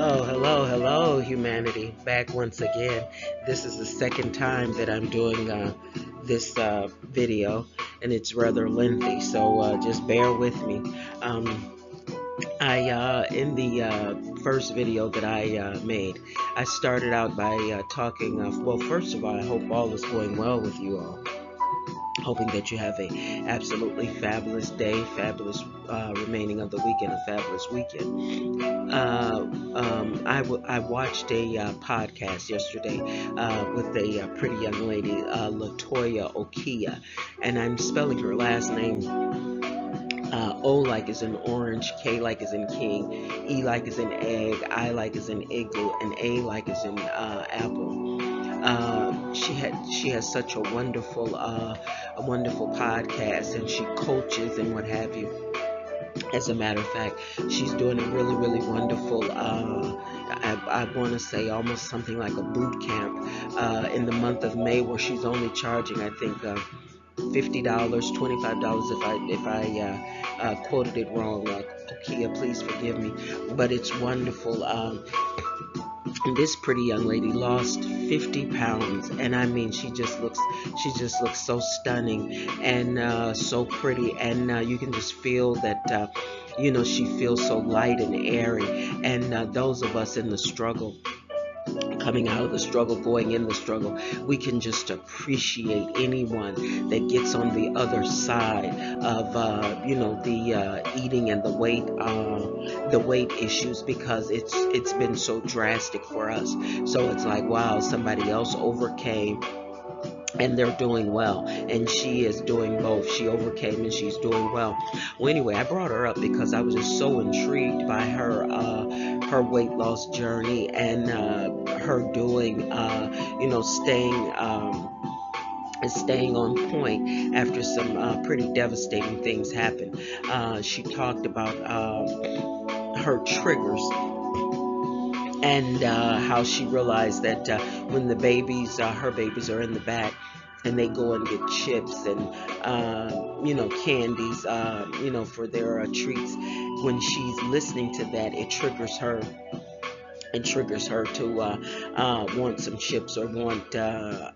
Hello, humanity. Back once again. This is the second time that I'm doing this video, and it's rather lengthy, so just bear with me. In the first video that I made, I started out by talking of, well, first of all, I hope all is going well with you all. Hoping that you have a absolutely fabulous day, fabulous remaining of the weekend, a fabulous weekend. I watched a podcast yesterday with a pretty young lady, Latoya Okia, and I'm spelling her last name. O like is in orange, K like is in king, E like is in egg, I like is in igloo, and A like is in apple. She has such a wonderful podcast, and she coaches and what have you. As a matter of fact, she's doing a really wonderful. I want to say almost something like a boot camp in the month of May, where she's only charging, I think, $50, $25. If I quoted it wrong, Okia, please forgive me. But it's wonderful. This pretty young lady lost 50 pounds, and I mean, she just looks so stunning and so pretty, and you can just feel that she feels so light and airy. And those of us in the struggle, coming out of the struggle, going in the struggle, we can just appreciate anyone that gets on the other side of the eating and the weight issues, because it's been so drastic for us. So it's like, wow, somebody else overcame and they're doing well, and she is doing both. She overcame and she's doing well. Well, anyway, I brought her up because I was just so intrigued by her weight loss journey, and her doing staying on point after some pretty devastating things happened. She talked about her triggers, and how she realized that when her babies are in the back, and they go and get chips and candies, for their treats, when she's listening to that, it triggers her. It triggers her to want some chips, or want a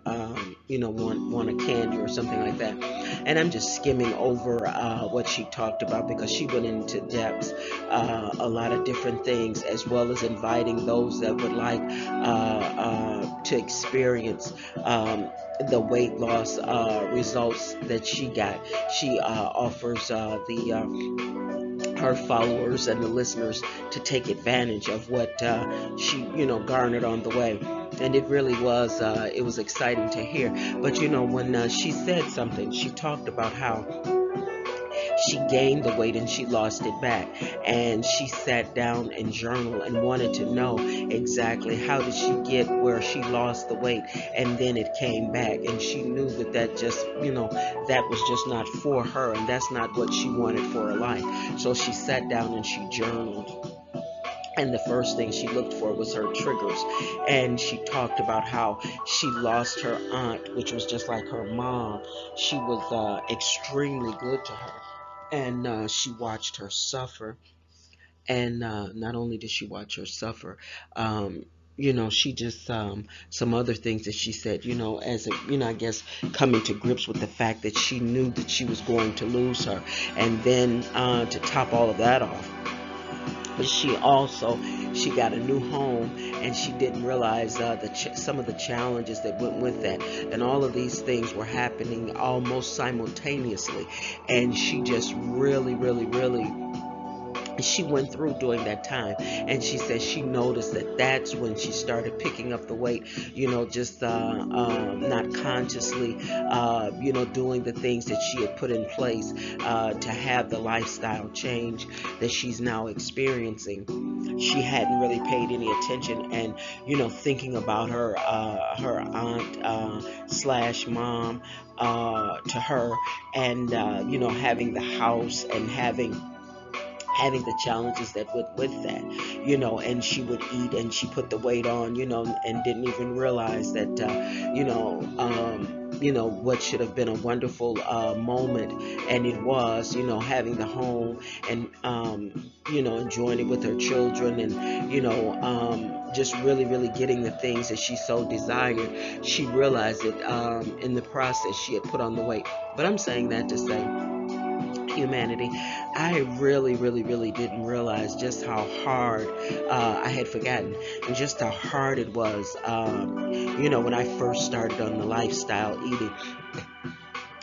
candy or something like that. And I'm just skimming over what she talked about, because she went into depths a lot of different things, as well as inviting those that would like to experience the weight loss results that she got. She offers her followers and the listeners to take advantage of what she garnered on the way. And it really was it was exciting to hear. But when she said something, she talked about how she gained the weight and she lost it back, and she sat down and journaled and wanted to know exactly how did she get where she lost the weight, and then it came back, and she knew that just that was just not for her, and that's not what she wanted for her life. So she sat down and she journaled, and the first thing she looked for was her triggers. And she talked about how she lost her aunt, which was just like her mom. She was extremely good to her, and she watched her suffer. And not only did she watch her suffer, she just some other things that she said, as a, I guess, coming to grips with the fact that she knew that she was going to lose her. And then to top all of that off, she got a new home, and she didn't realize some of the challenges that went with that, and all of these things were happening almost simultaneously. And she just really she went through during that time, and she said she noticed that that's when she started picking up the weight, just not consciously doing the things that she had put in place to have the lifestyle change that she's now experiencing. She hadn't really paid any attention, and thinking about her aunt slash mom to her, and having the house and having the challenges that went with that, and she would eat and she put the weight on, and didn't even realize that, what should have been a wonderful moment, and it was, having the home and, enjoying it with her children, and, just really, really getting the things that she so desired. She realized that in the process she had put on the weight. But I'm saying that to say, humanity, I really, really, really didn't realize just how hard I had forgotten, and just how hard it was, when I first started on the lifestyle eating.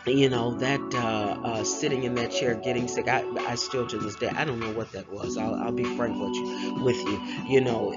That sitting in that chair getting sick, I still to this day, I don't know what that was. I'll be frank with you.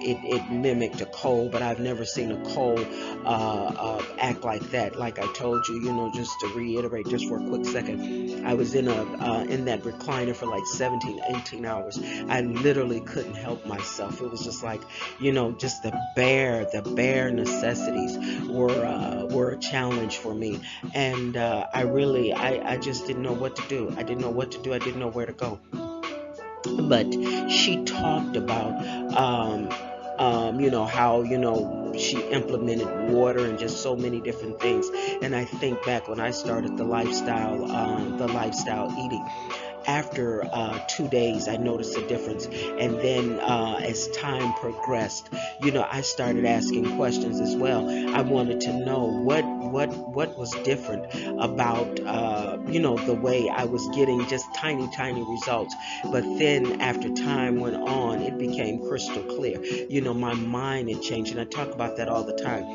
It mimicked a cold, but I've never seen a cold act like that. Like I told you, just to reiterate just for a quick second, I was in that recliner for like 17, 18 hours. I literally couldn't help myself. It was just like, just the bare necessities were a challenge for me. And I just didn't know what to do. I didn't know what to do. I didn't know where to go. But she talked about, how, she implemented water and just so many different things. And I think back when I started the lifestyle eating, after 2 days, I noticed a difference. And then as time progressed, I started asking questions as well. I wanted to know what was different about, the way I was getting just tiny, tiny results. But then after time went on, it became crystal clear. My mind had changed, and I talk about that all the time.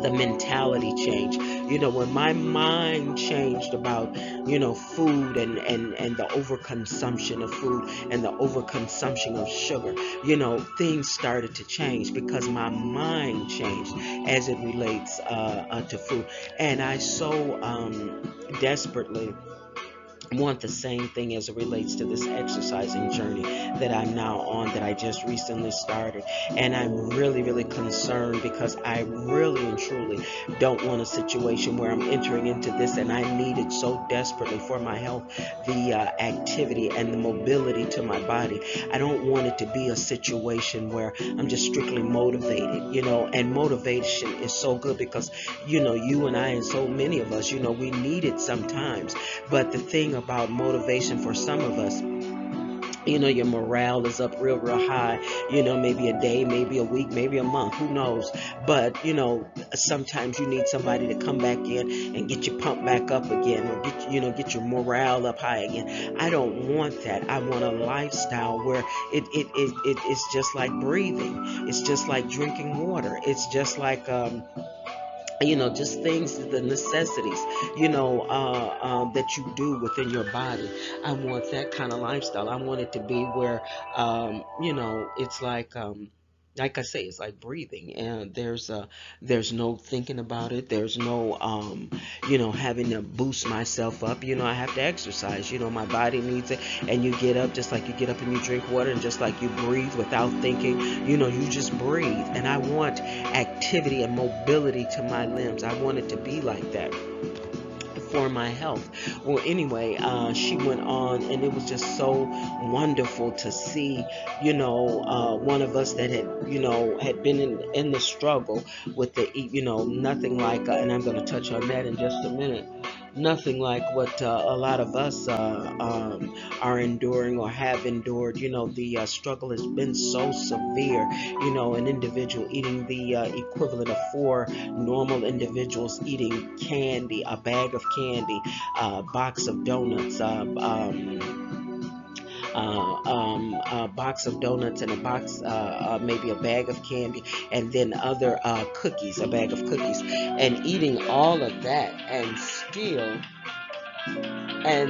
The mentality change, when my mind changed about, food, and the overconsumption of food and the overconsumption of sugar, things started to change because my mind changed as it relates to food. And I so desperately want the same thing as it relates to this exercising journey that I'm now on, that I just recently started. And I'm really, really concerned because I really and truly don't want a situation where I'm entering into this and I need it so desperately for my health, the activity and the mobility to my body. I don't want it to be a situation where I'm just strictly motivated, and motivation is so good because, you and I and so many of us, we need it sometimes. But the thing about motivation for some of us, your morale is up real, real high, maybe a day, maybe a week, maybe a month, who knows? But, sometimes you need somebody to come back in and get you pumped back up again, or get your morale up high again. I don't want that. I want a lifestyle where it's just like breathing. It's just like drinking water. It's just like, just things, the necessities, that you do within your body. I want that kind of lifestyle. I want it to be where, it's like I say, it's like breathing, and there's no thinking about it. There's no, having to boost myself up. I have to exercise. My body needs it, and you get up just like you get up and you drink water, and just like you breathe without thinking. You just breathe. And I want activity and mobility to my limbs. I want it to be like that for my health. Well, anyway, she went on, and it was just so wonderful to see, one of us that had been in the struggle with the, nothing like, and I'm going to touch on that in just a minute. Nothing like what a lot of us are enduring or have endured. The struggle has been so severe. An individual eating the equivalent of four normal individuals eating candy, a bag of candy, a box of donuts, a box of donuts, and a box, maybe a bag of candy, and then other cookies, a bag of cookies, and eating all of that, and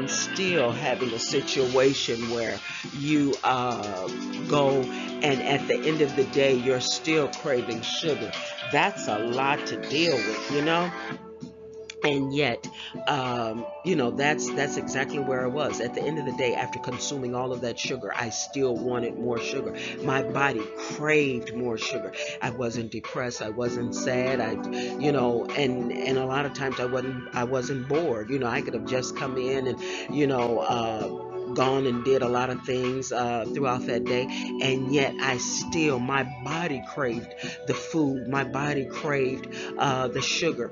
still having a situation where you go, and at the end of the day you're still craving sugar. That's a lot to deal with. And yet, that's exactly where I was. At the end of the day, after consuming all of that sugar, I still wanted more sugar. My body craved more sugar. I wasn't depressed. I wasn't sad. And a lot of times I wasn't bored. I could have just come in and, gone and did a lot of things throughout that day, and yet my body craved the food. My body craved the sugar.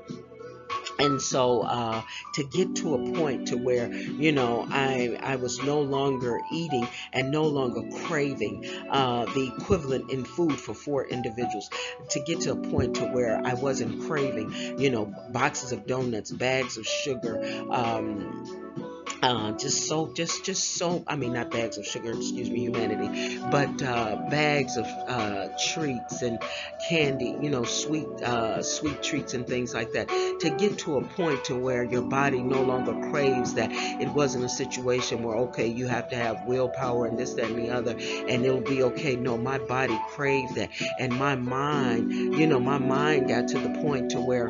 And so to get to a point to where I was no longer eating and no longer craving the equivalent in food for four individuals, to get to a point to where I wasn't craving boxes of donuts, bags of sugar, just so, I mean, not bags of sugar, excuse me, humanity, but bags of treats and candy, sweet treats and things like that, to get to a point to where your body no longer craves that. It wasn't a situation where, okay, you have to have willpower and this, that, and the other, and it'll be okay. No, my body craved that, and my mind got to the point to where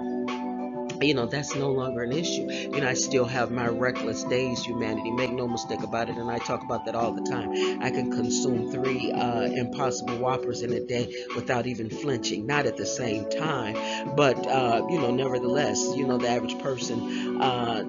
that's no longer an issue. I still have my reckless days, humanity. Make no mistake about it, and I talk about that all the time. I can consume three Impossible Whoppers in a day without even flinching. Not at the same time, but nevertheless, the average person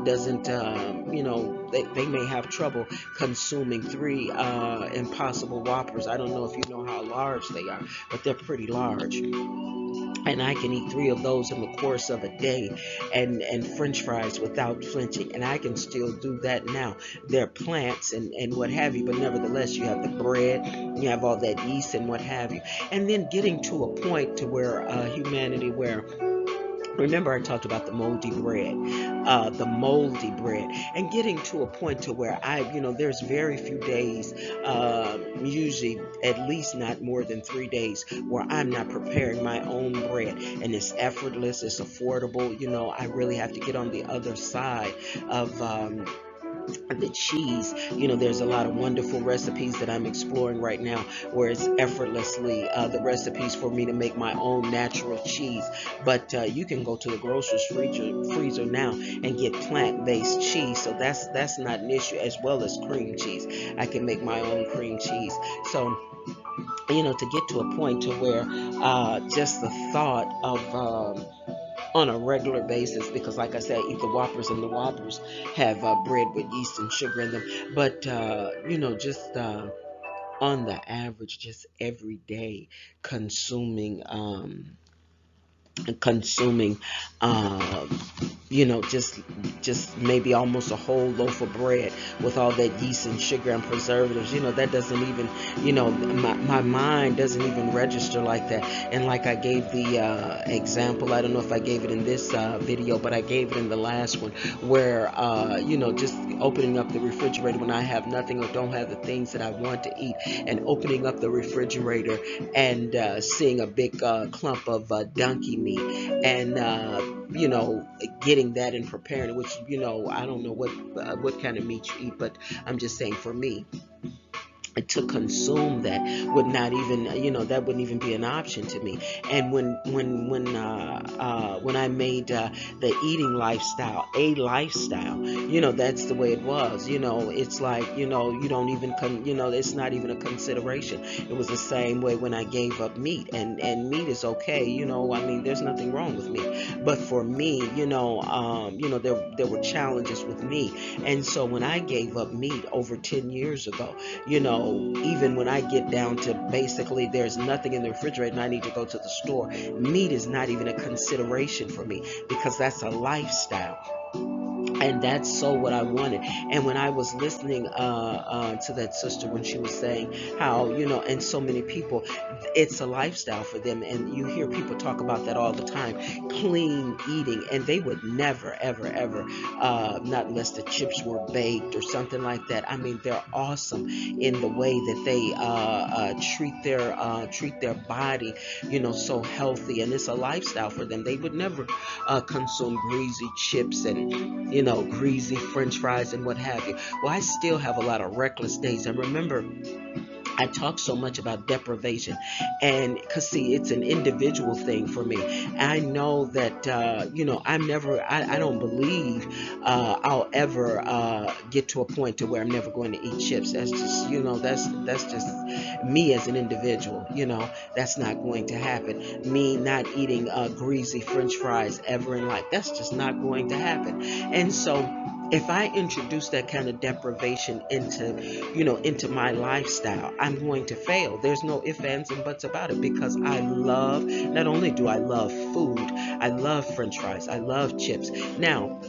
doesn't. They may have trouble consuming three Impossible Whoppers. I don't know if you know how large they are, but they're pretty large, and I can eat three of those in the course of a day, and French fries without flinching, and I can still do that now. They're plants and what have you, but nevertheless, you have the bread, you have all that yeast and what have you, and then getting to a point to where humanity, where, remember, I talked about the moldy bread, and getting to a point to where there's very few days, usually at least not more than 3 days, where I'm not preparing my own bread, and it's effortless, it's affordable. I really have to get on the other side of the cheese. There's a lot of wonderful recipes that I'm exploring right now, where it's effortlessly the recipes for me to make my own natural cheese. But you can go to the grocer's freezer now and get plant-based cheese, so that's not an issue, as well as cream cheese. I can make my own cream cheese. So to get to a point to where just the thought of on a regular basis, because like I said, I eat the Whoppers, and the Whoppers have bread with yeast and sugar in them, but just on the average, just every day consuming consuming uh, just maybe almost a whole loaf of bread with all that yeast and sugar and preservatives. That doesn't even, my mind doesn't even register like that. And like I gave the example, I don't know if I gave it in this video, but I gave it in the last one, where just opening up the refrigerator when I have nothing or don't have the things that I want to eat, and opening up the refrigerator and seeing a big clump of donkey meat, and getting that and preparing it, which I don't know what kind of meat you eat, but I'm just saying, for me, to consume that would not even, that wouldn't even be an option to me. And when I made the eating lifestyle a lifestyle, that's the way it was. It's like, you don't even it's not even a consideration. It was the same way when I gave up meat, and meat is okay. I mean, there's nothing wrong with meat, but for me, there were challenges with me. And so when I gave up meat over 10 years ago, even when I get down to basically there's nothing in the refrigerator and I need to go to the store, meat is not even a consideration for me, because that's a lifestyle. And that's so what I wanted. And when I was listening to that sister, when she was saying how, and so many people, it's a lifestyle for them. And you hear people talk about that all the time, clean eating. And they would never, ever, ever, not unless the chips were baked or something like that. I mean, they're awesome in the way that they treat their body, so healthy. And it's a lifestyle for them. They would never consume greasy chips and, greasy French fries and what have you. Well, I still have a lot of reckless days. And remember, I talk so much about deprivation, and because see, it's an individual thing for me. I know that I don't believe I'll ever get to a point to where I'm never going to eat chips. That's just that's just me as an individual. That's not going to happen. Me not eating greasy French fries ever in life. That's just not going to happen. And so if I introduce that kind of deprivation into my lifestyle, I'm going to fail. There's no ifs, ands, and buts about it, because not only do I love food, I love French fries, I love chips. Now,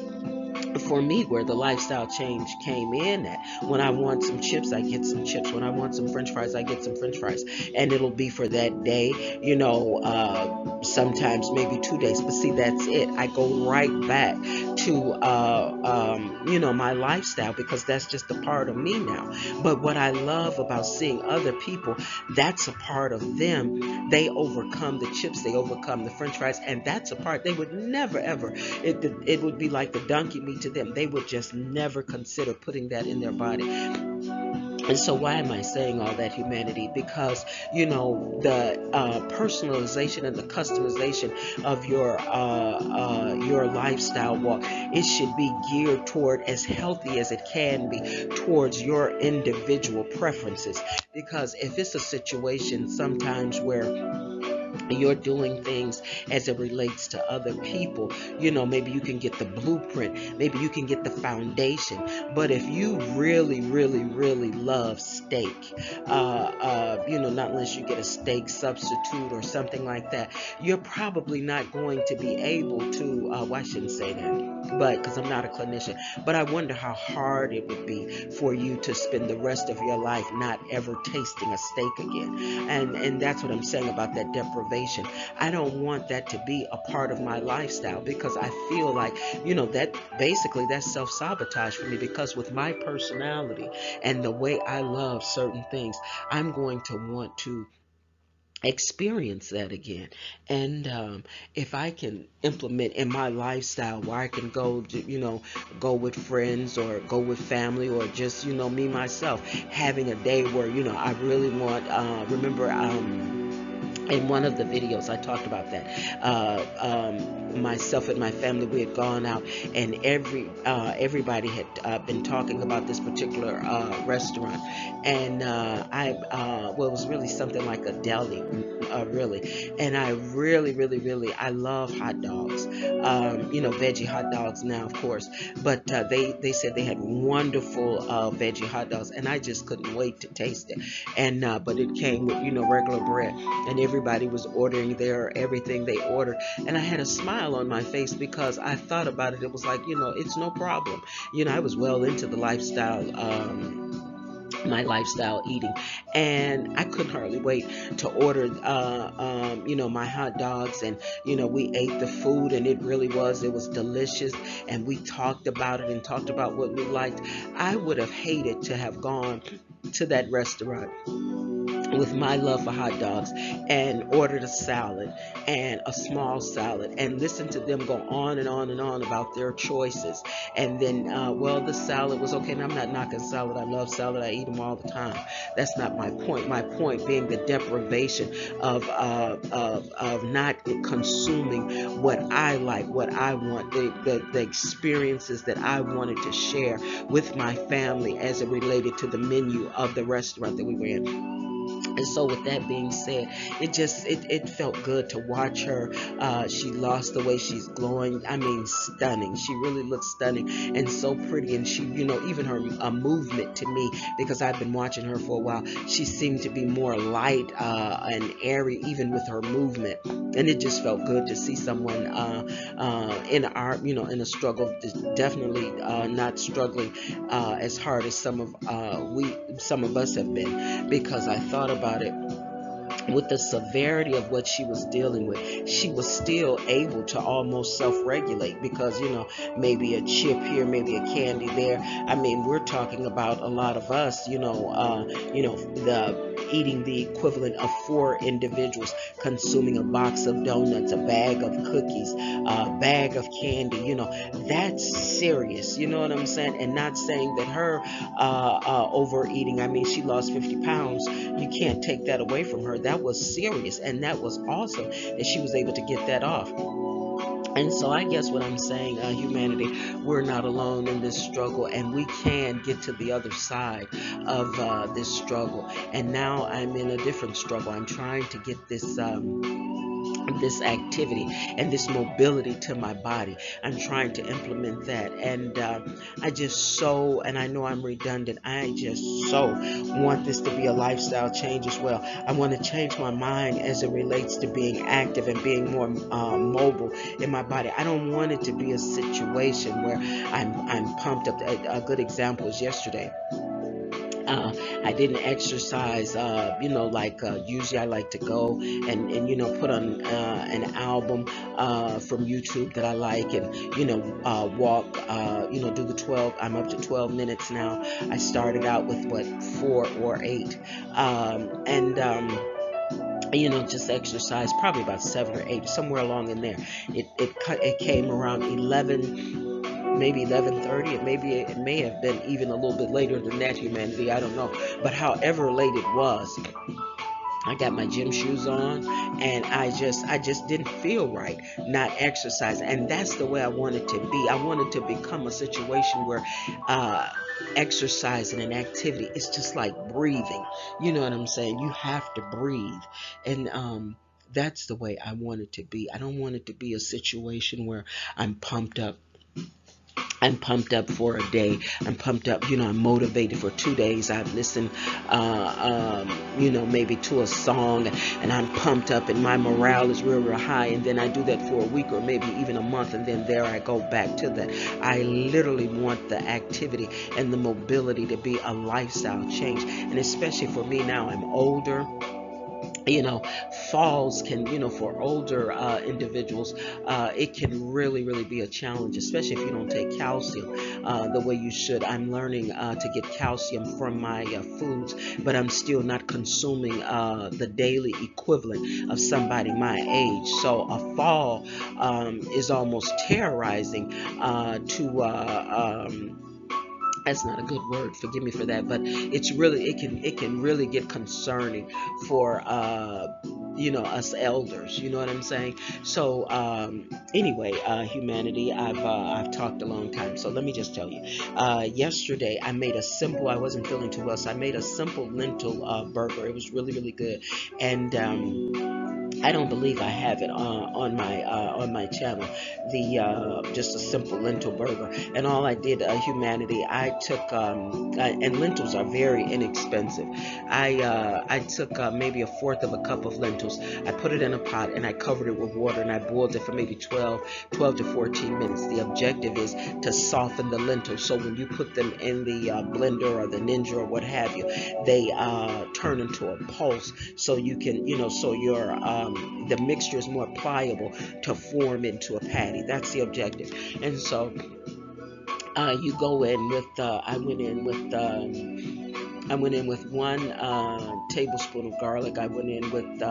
for me, where the lifestyle change came in at, when I want some chips, I get some chips. When I want some French fries, I get some French fries, and it'll be for that day, sometimes maybe 2 days, but see, that's it. I go right back to my lifestyle, because that's just a part of me now. But what I love about seeing other people, that's a part of them. They overcome the chips, they overcome the French fries, and that's a part they would never ever, it would be like the donkey meat to them. They would just never consider putting that in their body. And so, why am I saying all that, humanity? Because the personalization and the customization of your lifestyle walk, it should be geared toward, as healthy as it can be, towards your individual preferences. Because if it's a situation sometimes where you're doing things as it relates to other people, maybe you can get the blueprint, maybe you can get the foundation. But if you really, really, really love steak, not unless you get a steak substitute or something like that, you're probably not going to be able to, well, I shouldn't say that, but because I'm not a clinician, but I wonder how hard it would be for you to spend the rest of your life not ever tasting a steak again. And that's what I'm saying about that deprivation. I don't want that to be a part of my lifestyle, because I feel like, that basically that's self-sabotage for me, because with my personality and the way I love certain things, I'm going to want to experience that again. And if I can implement in my lifestyle where I can go to, go with friends or go with family, or just, me myself, having a day where, I really want, remember, in one of the videos I talked about that, myself and my family, we had gone out, and everybody had been talking about this particular restaurant. And well, it was really something like a deli, really. And I really, really, really, I love hot dogs, veggie hot dogs now, of course. But they said they had wonderful veggie hot dogs, and I just couldn't wait to taste it. And but it came with, regular bread, and everybody was ordering their everything they ordered, and I had a smile on my face, because I thought about it. It was like, it's no problem. I was well into the lifestyle, my lifestyle eating, and I couldn't hardly wait to order my hot dogs. And we ate the food, and it was delicious, and we talked about it and talked about what we liked. I would have hated to have gone to that restaurant with my love for hot dogs and ordered a salad, and a small salad, and listen to them go on and on and on about their choices. And then, well, the salad was okay, and I'm not knocking salad. I love salad. I eat them all the time. That's not my point. My point being the deprivation of not consuming what I like, what I want, the experiences that I wanted to share with my family as it related to the menu of the restaurant that we were in. And so, with that being said, it felt good to watch her. She lost the way, she's glowing. I mean, stunning. She really looks stunning and so pretty. And she, even her movement to me, because I've been watching her for a while, she seemed to be more light and airy, even with her movement. And it just felt good to see someone in in a struggle, definitely not struggling as hard as some of us have been, because I thought about it. With the severity of what she was dealing with, she was still able to almost self-regulate, because maybe a chip here, maybe a candy there. I mean, we're talking about a lot of us, the eating the equivalent of 4 individuals consuming a box of donuts, a bag of cookies, a bag of candy. That's serious. You know what I'm saying? And not saying that her overeating, I mean, she lost 50 pounds. You can't take that away from her. That was serious, and that was awesome that she was able to get that off. And so I guess what I'm saying, humanity, we're not alone in this struggle, and we can get to the other side of this struggle. And now I'm in a different struggle. I'm trying to get this this activity and this mobility to my body. I'm trying to implement that, and I just so, and I know I'm redundant, I just so want this to be a lifestyle change as well. I want to change my mind as it relates to being active and being more mobile in my body. I don't want it to be a situation where I'm pumped up. A good example is yesterday. I didn't exercise, like usually I like to go and put on an album from YouTube that I like, and walk, do the 12. I'm up to 12 minutes now. I started out with what, 4 or 8, just exercise probably about 7 or 8, somewhere along in there. It came around 11, maybe 11:30, and maybe it may have been even a little bit later than that, humanity. I don't know, but however late it was, I got my gym shoes on, and I just didn't feel right not exercising. And that's the way I wanted to be. I wanted to become a situation where exercising and activity is just like breathing. You know what I'm saying? You have to breathe. And that's the way I want it to be. I don't want it to be a situation where I'm pumped up. I'm pumped up for a day. I'm pumped up, I'm motivated for 2 days. I've listened, maybe to a song, and I'm pumped up and my morale is real, real high. And then I do that for a week or maybe even a month, and then there I go back to that. I literally want the activity and the mobility to be a lifestyle change. And especially for me now, I'm older. Falls can, for older individuals, it can really, really be a challenge, especially if you don't take calcium the way you should. I'm learning to get calcium from my foods, but I'm still not consuming the daily equivalent of somebody my age. So a fall is almost terrorizing to that's not a good word, forgive me for that, but it can really get concerning for us elders. You know what I'm saying? So anyway, humanity, I've talked a long time, so let me just tell you, yesterday I wasn't feeling too well, so I made a simple lentil burger. It was really, really good. And I don't believe I have it on my channel. The just a simple lentil burger, and all I did, humanity, I took and lentils are very inexpensive. I took maybe a fourth of a cup of lentils. I put it in a pot and I covered it with water, and I boiled it for maybe 12 to 14 minutes. The objective is to soften the lentils, so when you put them in the blender or the Ninja or what have you, they turn into a pulse, so you can, so your the mixture is more pliable to form into a patty. That's the objective. And so you go in with I went in with 1 tablespoon of garlic. I went in with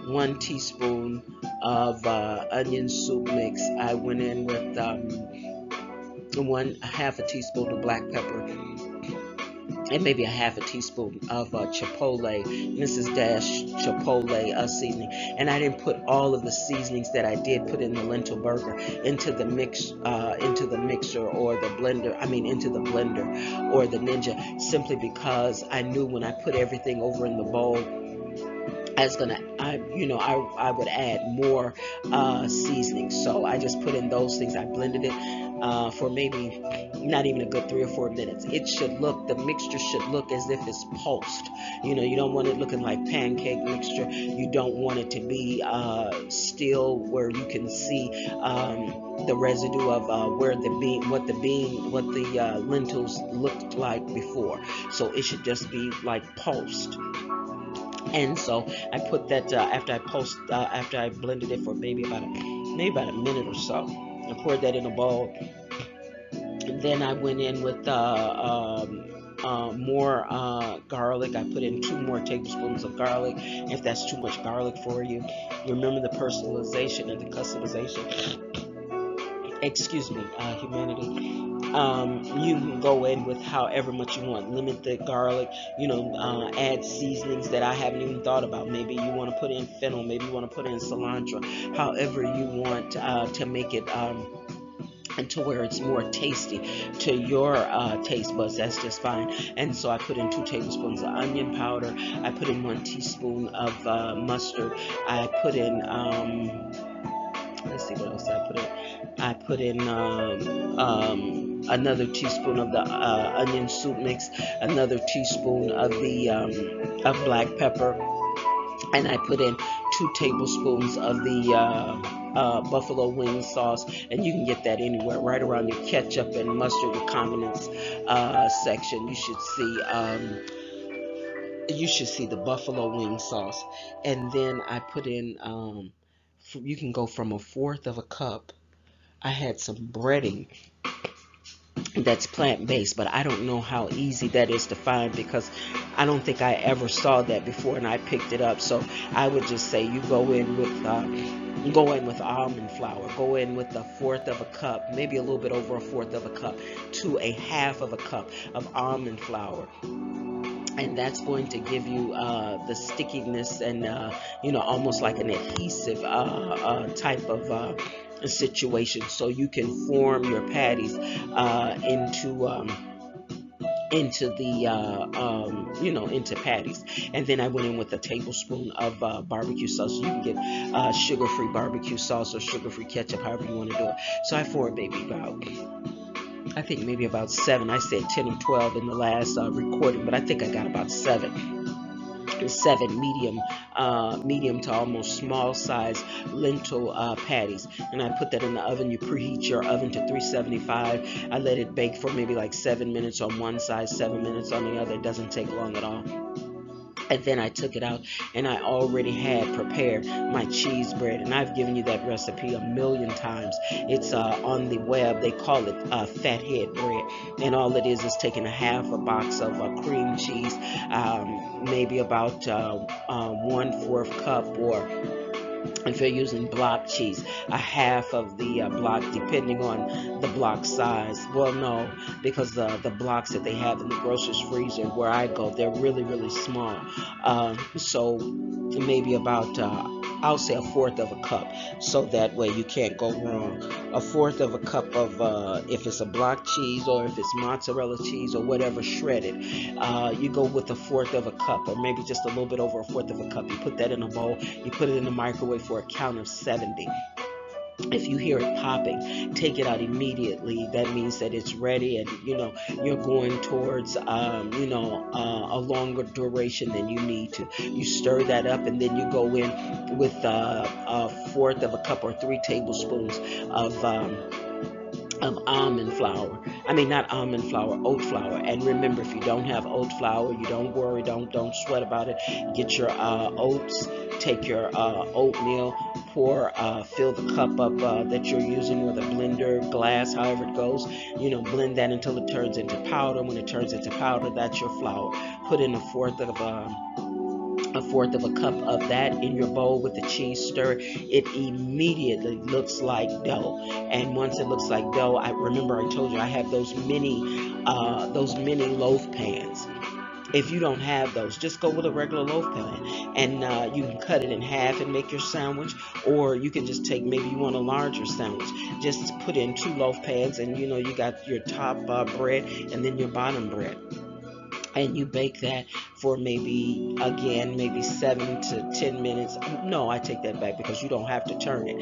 1 teaspoon of onion soup mix. I went in with half a teaspoon of black pepper, and maybe a half a teaspoon of chipotle, Mrs. Dash chipotle seasoning. And I didn't put all of the seasonings that I did put in the lentil burger into the mixer or the blender. I mean, into the blender or the Ninja, simply because I knew when I put everything over in the bowl, I would add more seasoning. So I just put in those things. I blended it for maybe not even a good 3 or 4 minutes. The mixture should look as if it's pulsed. You don't want it looking like pancake mixture. You don't want it to be still, where you can see the residue of what the lentils looked like before. So it should just be like pulsed. And so I put that after I blended it for maybe about a minute or so. I poured that in a bowl. And then I went in with more garlic. I put in 2 more tablespoons of garlic. If that's too much garlic for you, remember the personalization and the customization. Excuse me, humanity. You can go in with however much you want. Limit the garlic. Add seasonings that I haven't even thought about. Maybe you want to put in fennel. Maybe you want to put in cilantro. However you want to make it and to where it's more tasty to your taste buds. That's just fine. And so I put in 2 tablespoons of onion powder. I put in 1 teaspoon of mustard. I put in let's see what else I put in. I put in another teaspoon of the onion soup mix, another teaspoon of the of black pepper, and I put in 2 tablespoons of the buffalo wing sauce, and you can get that anywhere, right around your ketchup and mustard and condiments section. You should see the buffalo wing sauce, and then I put in. You can go from 1/4 of a cup. I had some breading that's plant-based, but I don't know how easy that is to find because I don't think I ever saw that before, and I picked it up. So I would just say you go in with almond flour. Go in with 1/4 of a cup, maybe a little bit over 1/4 of a cup, to 1/2 of a cup of almond flour, and that's going to give you the stickiness and almost like an adhesive type of situation, so you can form your patties into patties. And then I went in with a tablespoon of barbecue sauce. You can get sugar-free barbecue sauce or sugar-free ketchup, however you want to do it. So I poured I think maybe about 7. I said 10 or 12 in the last recording, but I think I got about 7 medium to almost small size lentil patties, and I put that in the oven. You preheat your oven to 375. I let it bake for maybe like 7 minutes on one side, 7 minutes on the other. It doesn't take long at all. And then I took it out, and I already had prepared my cheese bread, and I've given you that recipe a million times. It's on the web. They call it fathead bread, and all it is taking 1/2 a box of cream cheese, maybe about 1/4 cup, or if you're using block cheese, 1/2 of the block, depending on the block size. Well, no, because the blocks that they have in the grocer's freezer where I go, they're really, really small. So maybe about, I'll say 1/4 of a cup, so that way you can't go wrong. 1/4 of a cup of, if it's a block cheese or if it's mozzarella cheese or whatever shredded, you go with 1/4 of a cup, or maybe just a little bit over 1/4 of a cup. You put that in a bowl, you put it in the microwave for a count of 70. If you hear it popping, take it out immediately. That means that it's ready, and you're going towards a longer duration than you need to. You stir that up, and then you go in with 1/4 of a cup or 3 tablespoons of almond flour. I mean, not almond flour, oat flour. And remember, if you don't have oat flour, you don't worry, don't sweat about it. Get your oats, take your oatmeal, fill the cup up that you're using with a blender, glass, however it goes. Blend that until it turns into powder. When it turns into powder, that's your flour. Put in 1/4 of a cup of that in your bowl with the cheese. Stir it. Immediately looks like dough, and once it looks like dough, I told you I have those mini loaf pans. If you don't have those, just go with a regular loaf pan, and you can cut it in half and make your sandwich, or you can just take, maybe you want a larger sandwich, just put in 2 loaf pans, and you got your top bread and then your bottom bread. And you bake that for maybe 7 to 10 minutes. No, I take that back, because you don't have to turn it.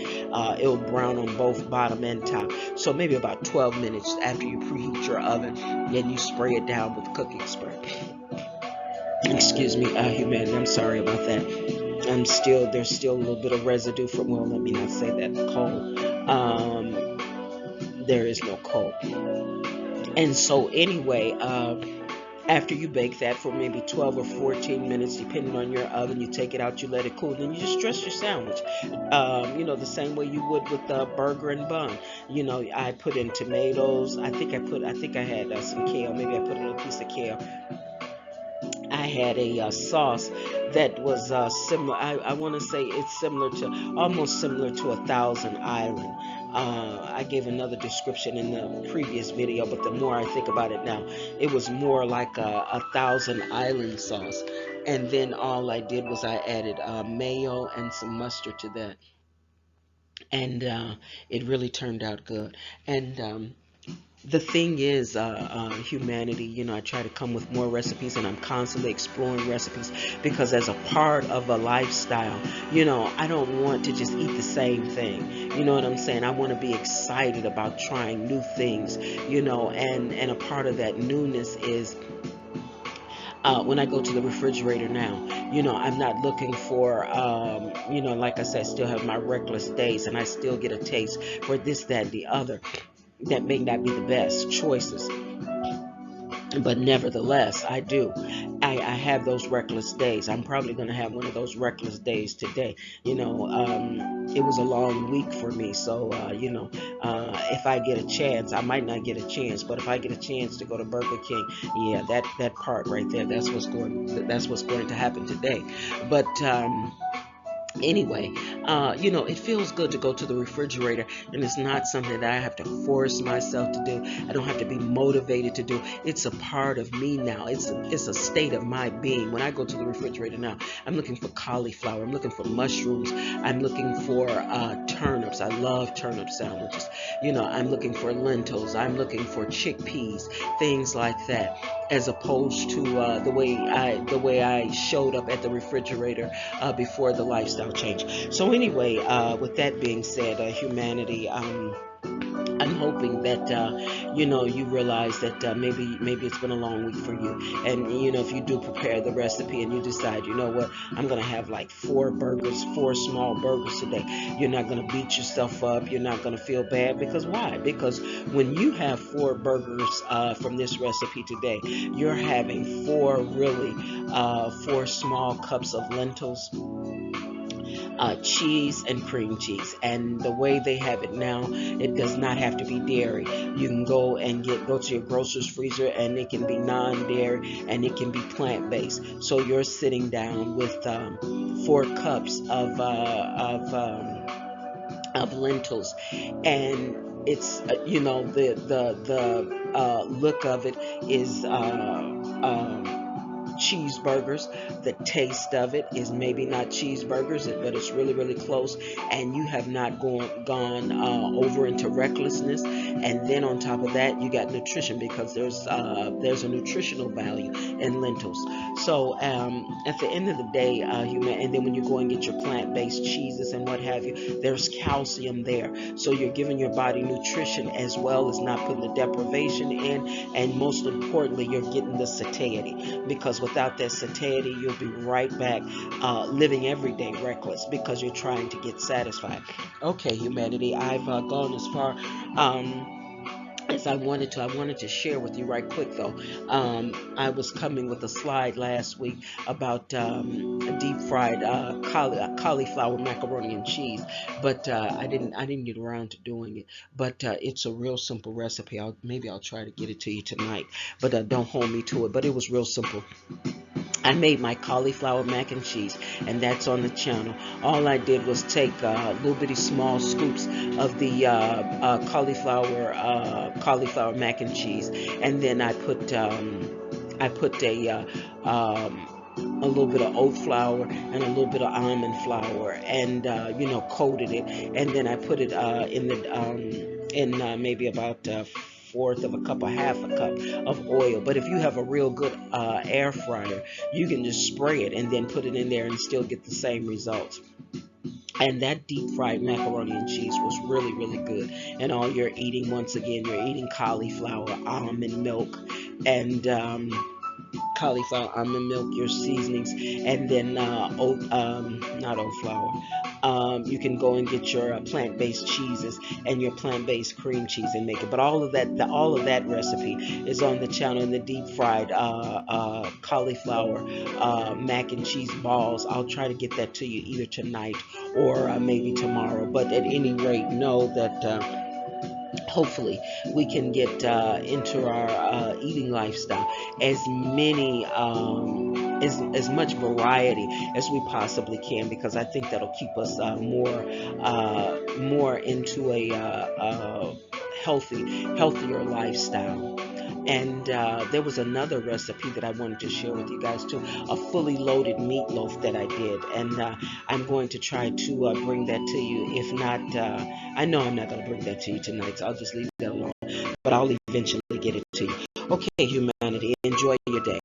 It'll brown on both bottom and top. So maybe about 12 minutes after you preheat your oven, then you spray it down with cooking spray. Excuse me, humanity, I'm sorry about that. There's still a little bit of residue from, well, let me not say that, cold. There is no cold. And so anyway, after you bake that for maybe 12 or 14 minutes, depending on your oven, you take it out, you let it cool, then you just dress your sandwich. The same way you would with the burger and bun. I put in tomatoes. I think I had some kale. Maybe I put a little piece of kale. I had a sauce that was similar. I want to say it's almost similar to a Thousand Island. I gave another description in the previous video, but the more I think about it now, it was more like a Thousand Island sauce. And then all I did was I added mayo and some mustard to that. and it really turned out good. And the thing is, humanity, I try to come with more recipes, and I'm constantly exploring recipes, because as a part of a lifestyle, I don't want to just eat the same thing. You know what I'm saying? I want to be excited about trying new things, and a part of that newness is, when I go to the refrigerator now, I'm not looking for, like I said, I still have my reckless days, and I still get a taste for this, that, and the other that may not be the best choices, but nevertheless, I do. I have those reckless days. I'm probably going to have one of those reckless days today. It was a long week for me, so if I get a chance, I might not get a chance, but if I get a chance to go to Burger King, yeah, that part right there, that's what's going to happen today. But anyway, it feels good to go to the refrigerator, and it's not something that I have to force myself to do. I don't have to be motivated to do. It's a part of me now. It's a state of my being. When I go to the refrigerator now, I'm looking for cauliflower. I'm looking for mushrooms. I'm looking for turnips. I love turnip sandwiches. I'm looking for lentils. I'm looking for chickpeas, things like that, as opposed to the way I showed up at the refrigerator before the lifestyle change. So anyway, with that being said, humanity, I'm hoping that you realize that maybe it's been a long week for you, and if you do prepare the recipe and you decide, what, I'm gonna have like four small burgers today. You're not gonna beat yourself up. You're not gonna feel bad, because why? Because when you have four burgers from this recipe today, you're having four small cups of lentils, cheese, and cream cheese. And the way they have it now, it does not have to be dairy. You can go to your grocer's freezer, and it can be non-dairy, and it can be plant-based. So you're sitting down with 4 cups of lentils, and it's the look of it is cheeseburgers. The taste of it is maybe not cheeseburgers, but it's really, really close. And you have not gone over into recklessness. And then on top of that, you got nutrition, because there's a nutritional value in lentils. So at the end of the day, and then when you go and get your plant-based cheeses and what have you, there's calcium there. So you're giving your body nutrition, as well as not putting the deprivation in. And most importantly, you're getting the satiety, because without that satiety, you'll be right back living every day reckless, because you're trying to get satisfied. Okay, humanity, I've gone as far as I wanted to. I wanted to share with you right quick, though. I was coming with a slide last week about deep fried cauliflower macaroni and cheese, but I didn't get around to doing it. But it's a real simple recipe. Maybe I'll try to get it to you tonight, but don't hold me to it. But it was real simple. I made my cauliflower mac and cheese, and that's on the channel. All I did was take little bitty small scoops of the cauliflower mac and cheese, and then I put a little bit of oat flour and a little bit of almond flour, and coated it, and then I put it in maybe about fourth of a cup or half a cup of oil. But if you have a real good air fryer, you can just spray it and then put it in there and still get the same results. And that deep fried macaroni and cheese was really, really good. And all you're eating, once again, you're eating cauliflower, almond milk, and cauliflower, almond milk, your seasonings, and then not oat flour. You can go and get your plant-based cheeses and your plant-based cream cheese and make it. But all of that recipe is on the channel. In the deep fried cauliflower mac and cheese balls, I'll try to get that to you either tonight or maybe tomorrow. But at any rate, know that hopefully we can get into our eating lifestyle as much variety as we possibly can, because I think that'll keep us more into a healthier lifestyle. And there was another recipe that I wanted to share with you guys too, a fully loaded meatloaf that I did. And I'm going to try to bring that to you. If not, I know I'm not going to bring that to you tonight, so I'll just leave that alone. But I'll eventually get it to you. Okay, humanity, enjoy your day.